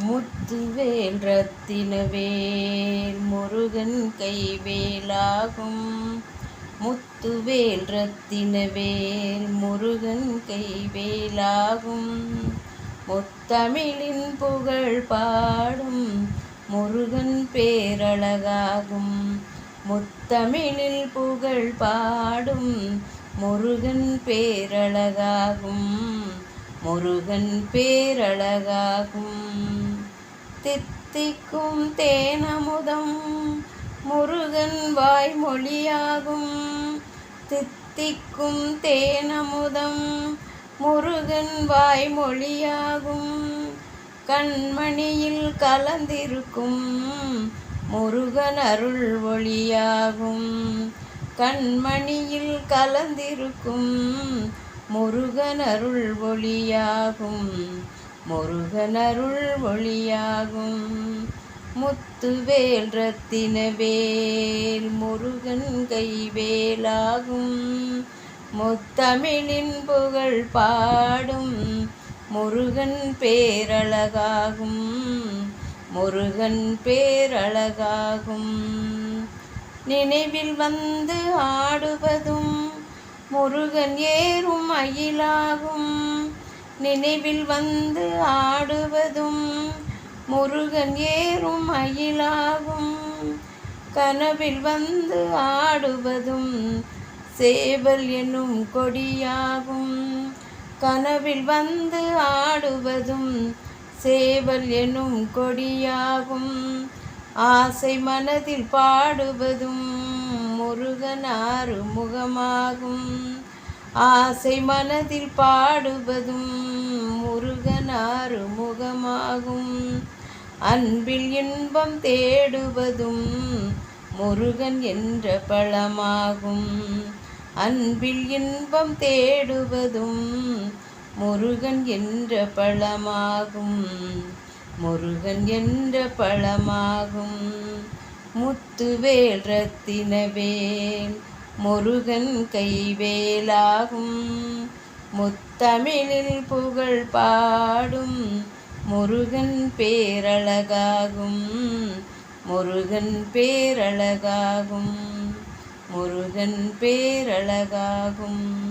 முத்துவேல் ரத்தினவேல் முருகன் கைவேலாகும். முத்துவேல் ரத்தினவேல் முருகன் கைவேலாகும். முத்தமிழின் புகழ் பாடும் முருகன் பேரழகாகும். முத்தமிழில் புகழ் பாடும் முருகன் பேரழகாகும். முருகன் பேரழகாகும். தித்திக்கும் தேனமுதம் முருகன் வாய்மொழியாகும். தித்திக்கும் தேனமுதம் முருகன் வாய்மொழியாகும். கண்மணியில் கலந்திருக்கும் முருகன் அருள் ஒளியாகும். கண்மணியில் கலந்திருக்கும் முருகன் அருள் ஒளியாகும். முருகன் அருள் ஒளியாகும். முத்துவேல் ரத்தினவேல் முருகன் கைவேலாகும். முத்தமிழின் புகழ் பாடும் முருகன் பேரழகாகும். முருகன் பேரழகாகும். நினைவில் வந்து ஆடுவதும் முருகன் ஏறும் மயிலாகும். நினைவில் வந்து ஆடுவதும் முருகன் ஏறும் மயிலாகும். கனவில் வந்து ஆடுவதும் சேவல் என்னும் கொடியாகும். கனவில் வந்து ஆடுவதும் சேவல் என்னும் கொடியாகும். ஆசை மனதில் பாடுவதும் முருகன் ஆறுமுகமாகும். ஆசை மனதில் பாடுவதும் முருகன் ஆறுமுகமாகும். அன்பில் இன்பம் தேடுவதும் முருகன் என்ற பழமாகும். அன்பில் இன்பம் தேடுவதும் முருகன் என்ற பழமாகும். முருகன் என்ற பழமாகும். முத்துவேல் ரத்தினவேல் முருகன் கைவேலாகும். முத்தமிழில் புகழ் பாடும் முருகன் பேரழகாகும். முருகன் பேரழகாகும். முருகன் பேரழகாகும்.